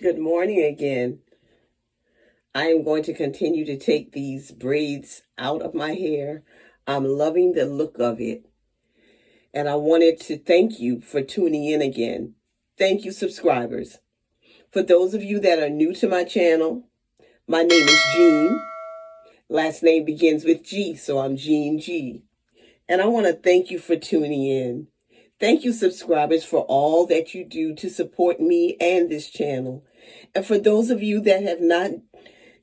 Good morning again. I am going to continue to take these braids out of my hair. I'm loving the look of it. And I wanted to thank you for tuning in again. Thank you, subscribers. For those of you that are new to my channel, my name is Jean. Last name begins with G, so I'm Jean G. And I want to thank you for tuning in. Thank you, subscribers, for all that you do to support me and this channel. And for those of you that have not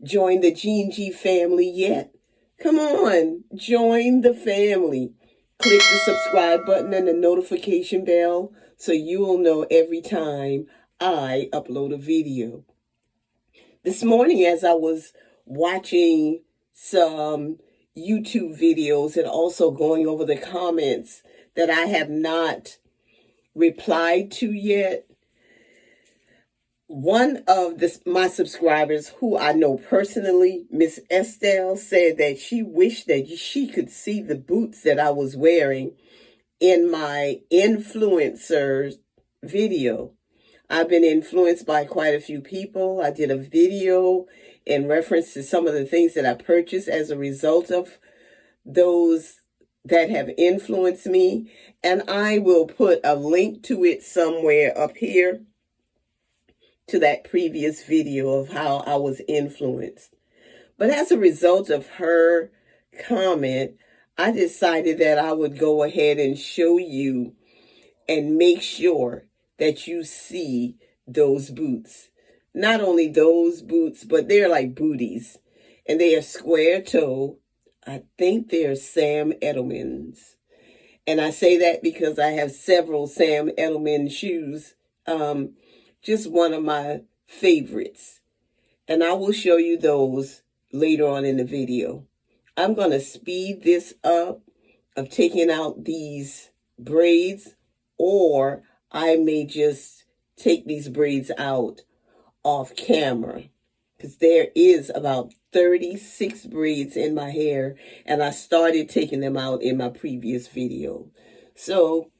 joined the Jean G family yet, come on, join the family. Click the subscribe button and the notification bell so you will know every time I upload a video. This morning, as I was watching some YouTube videos and also going over the comments that I have not replied to yet, one of my subscribers who I know personally, Miss Estelle, said that she wished that she could see the boots that I was wearing in my influencer video. I've been influenced by quite a few people. I did a video in reference to some of the things that I purchased as a result of those that have influenced me. And I will put a link to it somewhere up here, to that previous video of how I was influenced. But as a result of her comment, I decided that I would go ahead and show you and make sure that you see those boots. Not only those boots, but they're like booties. And they are square toe. I think they're Sam Edelman's. And I say that because I have several Sam Edelman shoes. Just one of my favorites. And I will show you those later on in the video. I'm going to speed this up of taking out these braids, or I may just take these braids out off camera, because there is about 36 braids in my hair, and I started taking them out in my previous video. So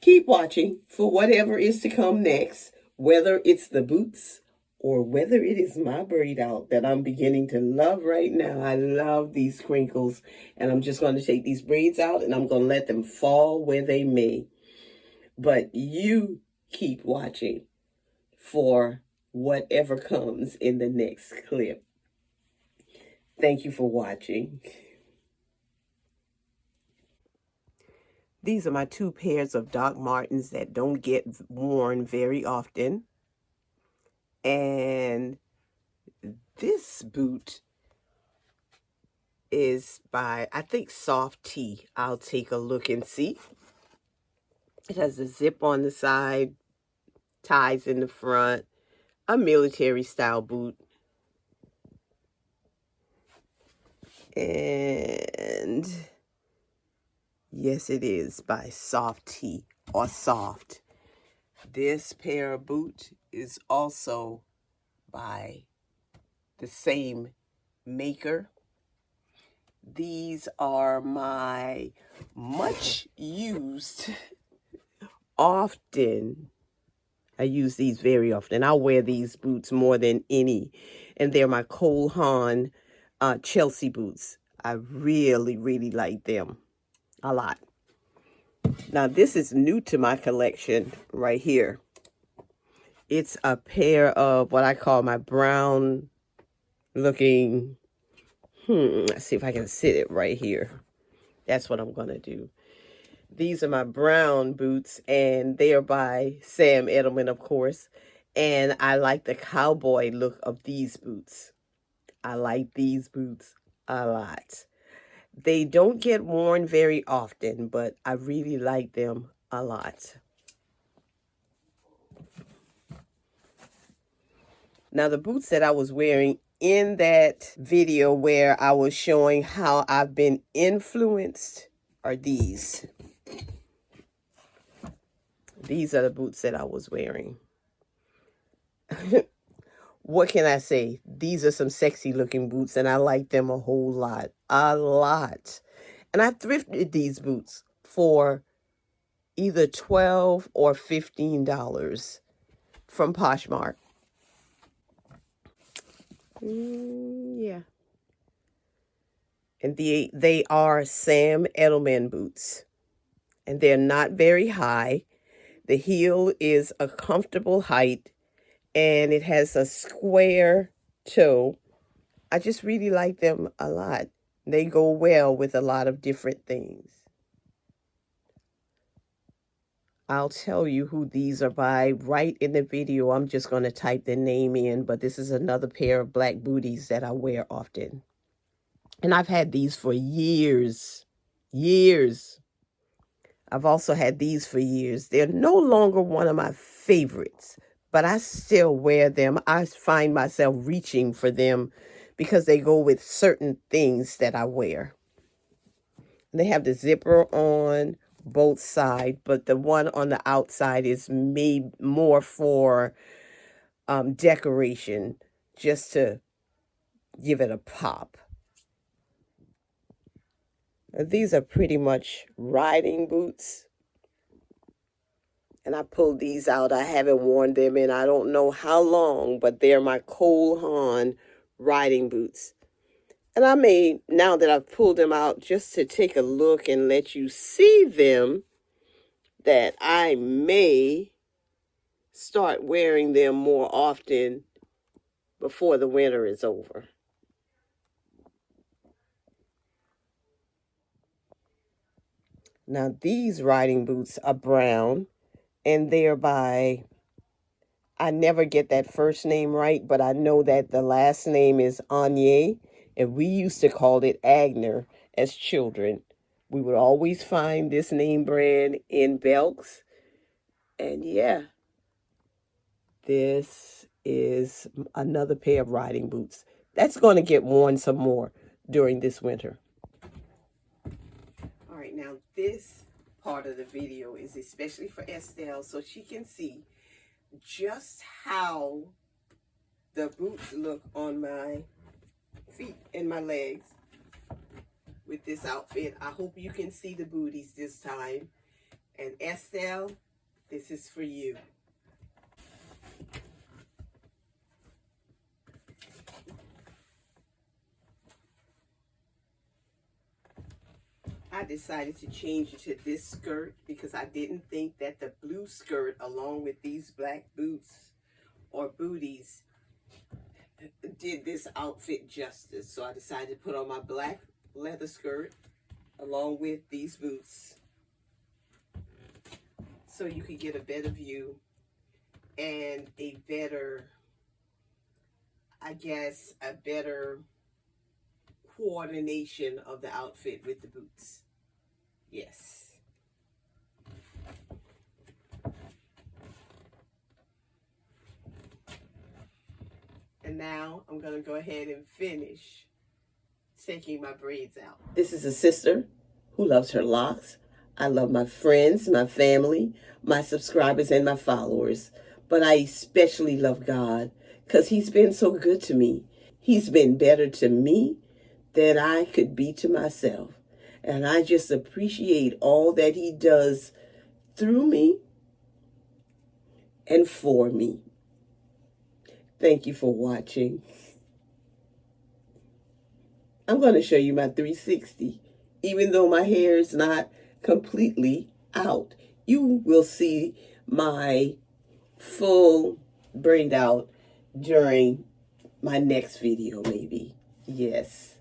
keep watching for whatever is to come next, whether it's the boots or whether it is my braid out that I'm beginning to love right now. I love these crinkles, and I'm just going to take these braids out and I'm going to let them fall where they may. But you keep watching for whatever comes in the next clip. Thank you for watching. These are my two pairs of Doc Martens that don't get worn very often. And this boot is by, I think, Soft Tea. I'll take a look and see. It has a zip on the side, ties in the front, a military style boot. And yes, it is by Soft Tea or Soft. This pair of boot is also by the same maker. These are my much used, often. I use these very often. I wear these boots more than any. And they're my Cole Haan Chelsea boots. I really, really like them a lot. Now, this is new to my collection right here. It's a pair of what I call my brown looking, let's see if I can sit it right here. That's what I'm going to do. These are my brown boots, and they are by Sam Edelman, of course. And I like the cowboy look of these boots. I like these boots a lot. They don't get worn very often, but I really like them a lot. Now, the boots that I was wearing in that video where I was showing how I've been influenced are these. These are the boots that I was wearing. What can I say? These are some sexy looking boots, and I like them a whole lot. A lot. And I thrifted these boots for either $12 or $15 from Poshmark. Yeah. And they are Sam Edelman boots. And they're not very high. The heel is a comfortable height. And it has a square toe. I just really like them a lot. They go well with a lot of different things. I'll tell you who these are by right in the video. I'm just going to type the name in, but this is another pair of black booties that I wear often. And I've had these for years. Years. I've also had these for years. They're no longer one of my favorites, but I still wear them. I find myself reaching for them because they go with certain things that I wear. They have the zipper on both sides, but the one on the outside is made more for decoration, just to give it a pop. These are pretty much riding boots. And I pulled these out. I haven't worn them in I don't know how long, but they're my Cole Haan riding boots. And I may, now that I've pulled them out, just to take a look and let you see them, that I may start wearing them more often before the winter is over. Now these riding boots are brown, and they're by, I never get that first name right, but I know that the last name is Anye, and we used to call it Agner as children. We would always find this name brand in Belk's. And yeah, this is another pair of riding boots. That's going to get worn some more during this winter. All right, now this part of the video is especially for Estelle, so she can see just how the boots look on my feet and my legs with this outfit. I hope you can see the booties this time. And Estelle, this is for you. I decided to change it to this skirt because I didn't think that the blue skirt along with these black boots or booties did this outfit justice. So I decided to put on my black leather skirt along with these boots so you could get a better view and a better, I guess, a better coordination of the outfit with the boots. Yes. And now I'm going to go ahead and finish taking my braids out. This is a sister who loves her locks. I love my friends, my family, my subscribers, and my followers. But I especially love God because He's been so good to me. He's been better to me than I could be to myself. And I just appreciate all that He does through me and for me. Thank you for watching. I'm going to show you my 360. Even though my hair is not completely out, you will see my full braid out during my next video, maybe. Yes.